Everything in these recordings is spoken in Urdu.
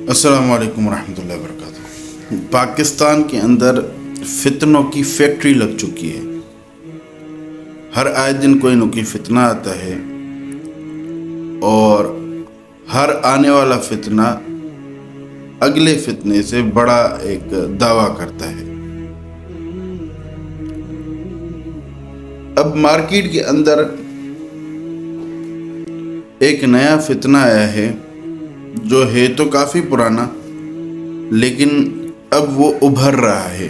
السلام علیکم ورحمۃ اللہ وبرکاتہ۔ پاکستان کے اندر فتنوں کی فیکٹری لگ چکی ہے۔ ہر آئے دن کوئی نہ کوئی فتنہ آتا ہے اور ہر آنے والا فتنہ اگلے فتنے سے بڑا ایک دعویٰ کرتا ہے۔ اب مارکیٹ کے اندر ایک نیا فتنہ آیا ہے جو ہے تو کافی پرانا، لیکن اب وہ ابھر رہا ہے۔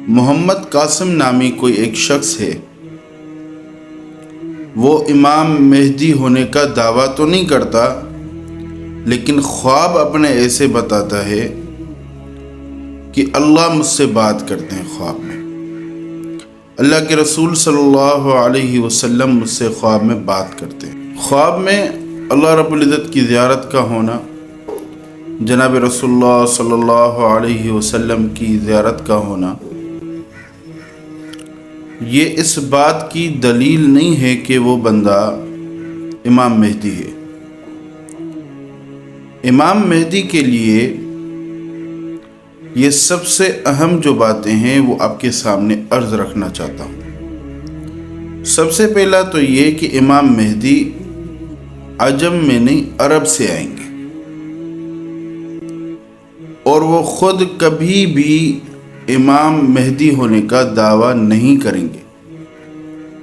محمد قاسم نامی کوئی ایک شخص ہے، وہ امام مہدی ہونے کا دعویٰ تو نہیں کرتا، لیکن خواب اپنے ایسے بتاتا ہے کہ اللہ مجھ سے بات کرتے ہیں خواب میں۔ اللہ کے رسول صلی اللہ علیہ وسلم مجھ سے خواب میں بات کرتے ہیں۔ خواب میں اللہ رب العزت کی زیارت کا ہونا، جناب رسول اللہ صلی اللہ علیہ وسلم کی زیارت کا ہونا، یہ اس بات کی دلیل نہیں ہے کہ وہ بندہ امام مہدی ہے۔ امام مہدی کے لیے یہ سب سے اہم جو باتیں ہیں وہ آپ کے سامنے عرض رکھنا چاہتا ہوں۔ سب سے پہلا تو یہ کہ امام مہدی عجم میں نہیں، عرب سے آئیں گے، اور وہ خود کبھی بھی امام مہدی ہونے کا دعویٰ نہیں کریں گے،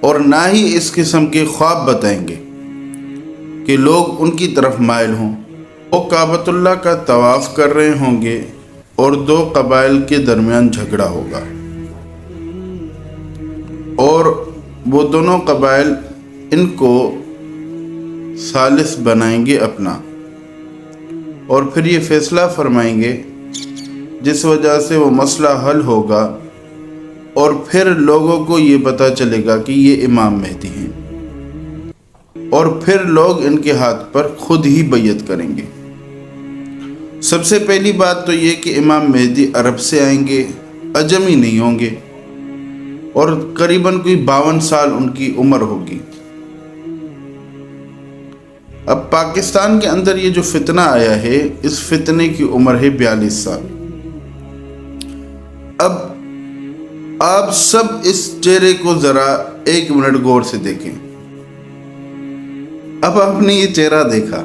اور نہ ہی اس قسم کے خواب بتائیں گے کہ لوگ ان کی طرف مائل ہوں۔ وہ کعبۃ اللہ کا طواف کر رہے ہوں گے اور دو قبائل کے درمیان جھگڑا ہوگا، اور وہ دونوں قبائل ان کو ثالث بنائیں گے اپنا، اور پھر یہ فیصلہ فرمائیں گے جس وجہ سے وہ مسئلہ حل ہوگا، اور پھر لوگوں کو یہ پتہ چلے گا کہ یہ امام مہدی ہیں، اور پھر لوگ ان کے ہاتھ پر خود ہی بیعت کریں گے۔ سب سے پہلی بات تو یہ کہ امام مہدی عرب سے آئیں گے، عجمی نہیں ہوں گے، اور قریباً کوئی 52 سال ان کی عمر ہوگی۔ اب پاکستان کے اندر یہ جو فتنہ آیا ہے، اس فتنے کی عمر ہے 42 سال۔ اب آپ سب اس چہرے کو ذرا 1 منٹ غور سے دیکھیں۔ اب آپ نے یہ چہرہ دیکھا،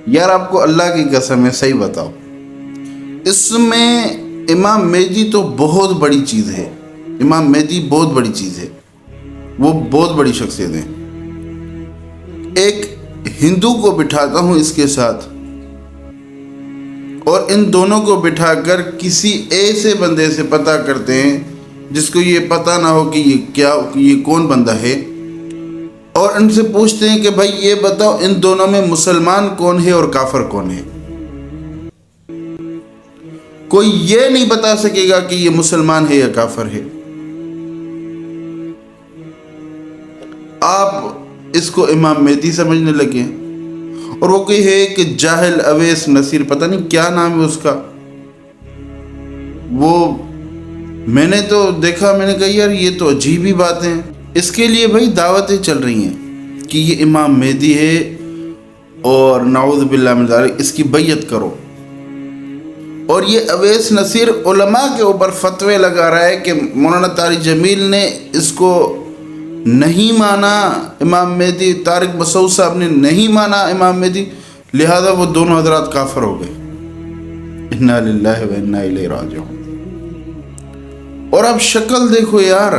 یار آپ کو اللہ کی قسم ہے، صحیح بتاؤ، اس میں امام مہدی تو بہت بڑی چیز ہے، امام مہدی بہت بڑی چیز ہے، وہ بہت بڑی شخصیت ہے۔ ایک ہندو کو بٹھاتا ہوں اس کے ساتھ، اور ان دونوں کو بٹھا کر کسی ایسے بندے سے پتہ کرتے ہیں جس کو یہ پتہ نہ ہو کہ یہ کون بندہ ہے، اور ان سے پوچھتے ہیں کہ بھائی یہ بتاؤ ان دونوں میں مسلمان کون ہے اور کافر کون ہے۔ کوئی یہ نہیں بتا سکے گا کہ یہ مسلمان ہے یا کافر ہے۔ آپ اس کو امام مہدی سمجھنے لگے، اور وہ کوئی ہے کہ جاہل اویس نصیر، پتہ نہیں کیا نام ہے اس کا، وہ میں نے تو دیکھا، میں نے کہا یار یہ تو عجیب ہی باتیں ہیں۔ اس کے لیے بھائی دعوتیں چل رہی ہیں کہ یہ امام مہدی ہے، اور نعوذ باللہ من ذالک اس کی بیعت کرو، اور یہ اویس نصیر علماء کے اوپر فتوے لگا رہا ہے کہ مولانا طارق جمیل نے اس کو نہیں مانا امام مہدی، طارق مسعود صاحب نے نہیں مانا امام مہدی، لہذا وہ دونوں حضرات کافر ہو گئے۔ انا للہ و انا الیہ راجعون۔ اور اب شکل دیکھو یار،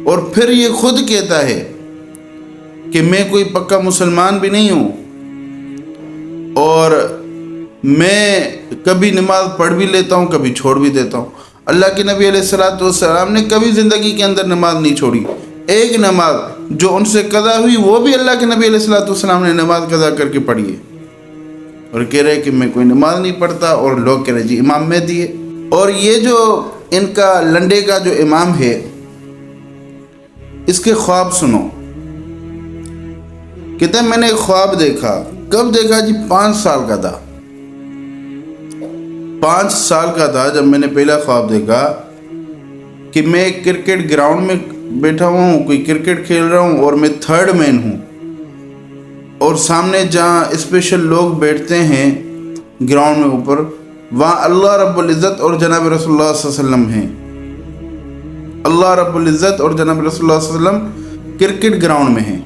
اور پھر یہ خود کہتا ہے کہ میں کوئی پکا مسلمان بھی نہیں ہوں، اور میں کبھی نماز پڑھ بھی لیتا ہوں، کبھی چھوڑ بھی دیتا ہوں۔ اللہ کے نبی علیہ الصلوۃ والسلام نے کبھی زندگی کے اندر نماز نہیں چھوڑی، ایک نماز جو ان سے قضا ہوئی وہ بھی اللہ کے نبی علیہ الصلوۃ والسلام نے نماز قضا کر کے پڑھی ہے، اور کہہ رہے کہ میں کوئی نماز نہیں پڑھتا، اور لوگ کہہ رہے جی امام مہدی ہے۔ اور یہ جو ان کا لنڈے کا جو امام ہے، اس کے خواب سنو۔ کہتے ہیں میں نے ایک خواب دیکھا، کب دیکھا جی 5 سال کا تھا، 5 سال کا تھا جب میں نے پہلا خواب دیکھا کہ میں کرکٹ گراؤنڈ میں بیٹھا ہوں، کوئی کرکٹ کھیل رہا ہوں، اور میں 3rd مین ہوں، اور سامنے جہاں اسپیشل لوگ بیٹھتے ہیں گراؤنڈ میں اوپر، وہاں اللہ رب العزت اور جناب رسول اللہ صلی اللہ علیہ وسلم ہیں۔ اللہ رب العزت اور جناب رسول اللہ صلی اللہ علیہ وسلم کرکٹ گراؤنڈ میں ہیں،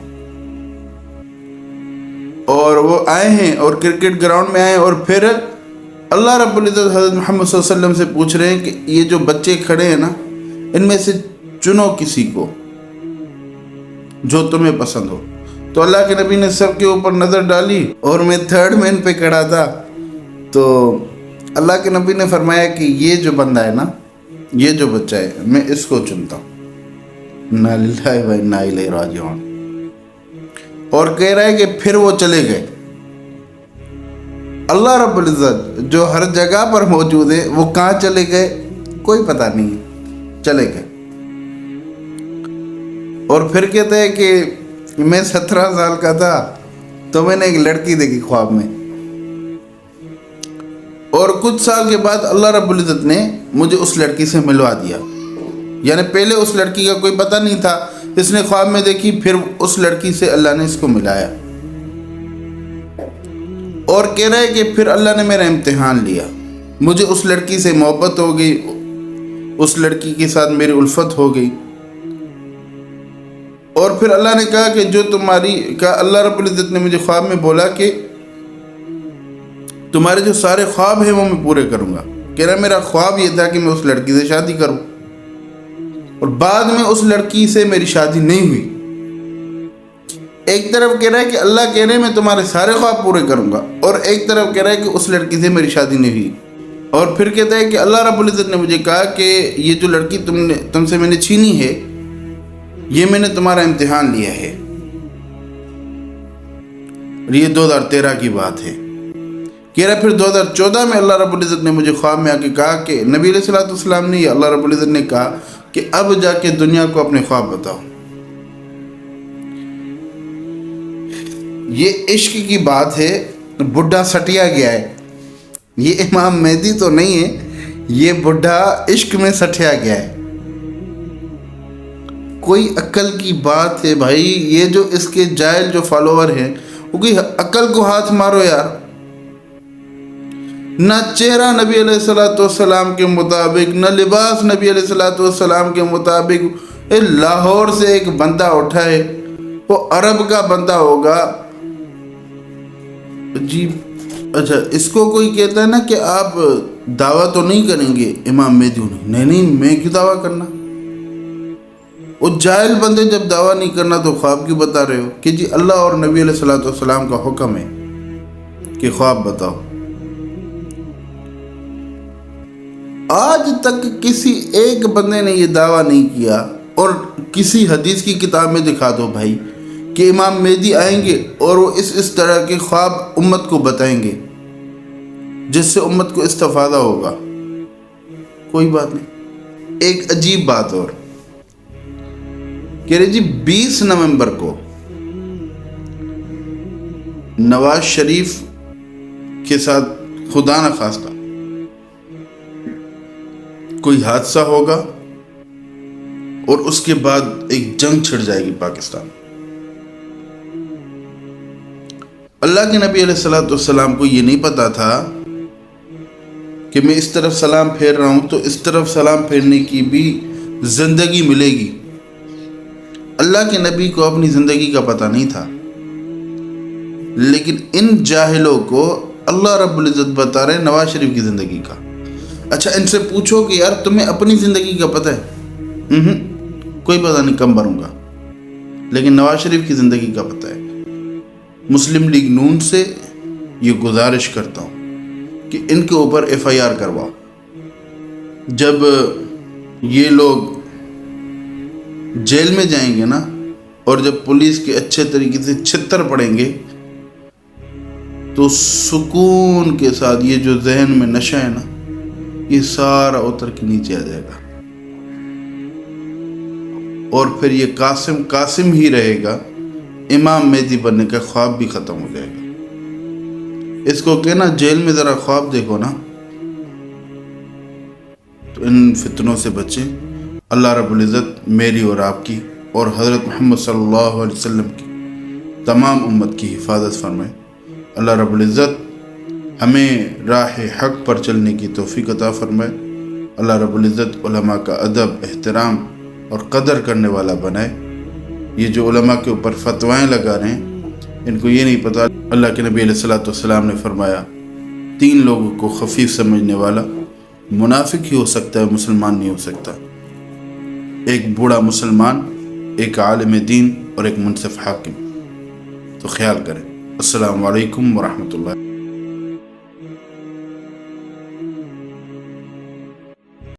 اور وہ آئے ہیں اور کرکٹ گراؤنڈ میں آئے، اور پھر اللہ رب العزت حضرت محمد صلی اللہ علیہ وسلم سے پوچھ رہے ہیں کہ یہ جو بچے کھڑے ہیں نا، ان میں سے چنو کسی کو جو تمہیں پسند ہو۔ تو اللہ کے نبی نے سب کے اوپر نظر ڈالی، اور میں تھرڈ مین پہ کھڑا تھا، تو اللہ کے نبی نے فرمایا کہ یہ جو بندہ ہے نا، یہ جو بچہ ہے، میں اس کو چنتا ہوں۔ انا للہ و انا الیہ راجعون۔ اور کہہ رہا ہے کہ پھر وہ چلے گئے۔ اللہ رب العزت جو ہر جگہ پر موجود ہے، وہ کہاں چلے گئے کوئی پتہ نہیں ہے، چلے گئے۔ اور پھر کہتے ہیں کہ میں 17 سال کا تھا تو میں نے ایک لڑکی دیکھی خواب میں، اور کچھ سال کے بعد اللہ رب العزت نے مجھے اس لڑکی سے ملوا دیا۔ یعنی پہلے اس لڑکی کا کوئی پتہ نہیں تھا، اس نے خواب میں دیکھی، پھر اس لڑکی سے اللہ نے اس کو ملایا۔ اور کہہ رہا ہے کہ پھر اللہ نے میرا امتحان لیا، مجھے اس لڑکی سے محبت ہو گئی، اس لڑکی کے ساتھ میری الفت ہو گئی۔ اور پھر اللہ نے کہا کہ جو اللہ رب العزت نے مجھے خواب میں بولا کہ تمہارے جو سارے خواب ہیں وہ میں پورے کروں گا۔ کہہ رہا میرا خواب یہ تھا کہ میں اس لڑکی سے شادی کروں، اور بعد میں اس لڑکی سے میری شادی نہیں ہوئی۔ ایک طرف کہہ رہا ہے کہ اللہ کہہ رہے میں تمہارے سارے خواب پورے کروں گا، اور ایک طرف کہہ رہا ہے کہ اس لڑکی سے میری شادی نہیں ہوئی۔ اور پھر کہتا ہے کہ اللہ رب العزت نے مجھے کہا کہ یہ جو لڑکی تم سے میں نے چھینی ہے، یہ میں نے تمہارا امتحان لیا ہے۔ اور یہ 2013 کی بات ہے۔ کہہ رہا پھر 2014 میں اللہ رب العزت نے مجھے خواب میں آ کے کہا کہ نبی علیہ الصلوۃ والسلام نے، اللہ رب العزت نے کہا کہ اب جا کے دنیا کو اپنے خواب بتاؤ۔ یہ عشق کی بات ہے، بڈھا سٹیا گیا ہے، یہ امام مہدی تو نہیں ہے، یہ بڈھا عشق میں سٹیا گیا ہے۔ کوئی عقل کی بات ہے بھائی، یہ جو اس کے جاہل جو فالوور ہیں، وہ کوئی عقل کو ہاتھ مارو یار۔ نہ چہرہ نبی علیہ الصلوۃ والسلام کے مطابق، نہ لباس نبی علیہ الصلوۃ والسلام کے مطابق۔ لاہور سے ایک بندہ اٹھا ہے، وہ عرب کا بندہ ہوگا، جی اچھا اس کو کوئی کہتا ہے نا کہ آپ دعویٰ تو نہیں کریں گے امام مہدی ہونے، نہیں میں کیوں دعویٰ کرنا؟ وہ جاہل بندے جب دعویٰ نہیں کرنا تو خواب کیوں بتا رہے ہو کہ جی اللہ اور نبی علیہ الصلوۃ والسلام کا حکم ہے کہ خواب بتاؤ۔ آج تک کسی ایک بندے نے یہ دعویٰ نہیں کیا، اور کسی حدیث کی کتاب میں دکھا دو بھائی کہ امام مہدی آئیں گے اور وہ اس طرح کے خواب امت کو بتائیں گے جس سے امت کو استفادہ ہوگا۔ کوئی بات نہیں۔ ایک عجیب بات اور کہہ رہے جی 20 نومبر کو نواز شریف کے ساتھ خدا نہ خواستہ کوئی حادثہ ہوگا، اور اس کے بعد ایک جنگ چھڑ جائے گی پاکستان۔ اللہ کے نبی علیہ الصلوۃ والسلام کو یہ نہیں پتا تھا کہ میں اس طرف سلام پھیر رہا ہوں تو اس طرف سلام پھیرنے کی بھی زندگی ملے گی۔ اللہ کے نبی کو اپنی زندگی کا پتہ نہیں تھا، لیکن ان جاہلوں کو اللہ رب العزت بتا رہے نواز شریف کی زندگی کا۔ اچھا ان سے پوچھو کہ یار تمہیں اپنی زندگی کا پتہ ہے؟ کوئی پتہ نہیں، کم بھروں گا، لیکن نواز شریف کی زندگی کا پتہ ہے۔ مسلم لیگ نون سے یہ گزارش کرتا ہوں کہ ان کے اوپر FIR کرواؤ۔ جب یہ لوگ جیل میں جائیں گے نا، اور جب پولیس کے اچھے طریقے سے چھتر پڑیں گے، تو سکون کے ساتھ یہ جو ذہن میں نشہ ہے نا، یہ سارا اتر کے نیچے آ جائے گا، اور پھر یہ قاسم ہی رہے گا، امام مہدی بننے کا خواب بھی ختم ہو جائے گا۔ اس کو کہنا جیل میں ذرا خواب دیکھو نا، تو ان فتنوں سے بچیں۔ اللہ رب العزت میری اور آپ کی اور حضرت محمد صلی اللہ علیہ وسلم کی تمام امت کی حفاظت فرمائے۔ اللہ رب العزت ہمیں راہ حق پر چلنے کی توفیق عطا فرمائے۔ اللہ رب العزت علماء کا ادب، احترام اور قدر کرنے والا بنائے۔ یہ جو علماء کے اوپر فتوائیں لگا رہے ہیں، ان کو یہ نہیں پتہ اللہ کے نبی علیہ السلام نے فرمایا 3 لوگوں کو خفیف سمجھنے والا منافق ہی ہو سکتا ہے، مسلمان نہیں ہو سکتا۔ ایک بوڑھا مسلمان، ایک عالم دین اور ایک منصف حاکم۔ تو خیال کریں۔ السلام علیکم ورحمۃ اللہ۔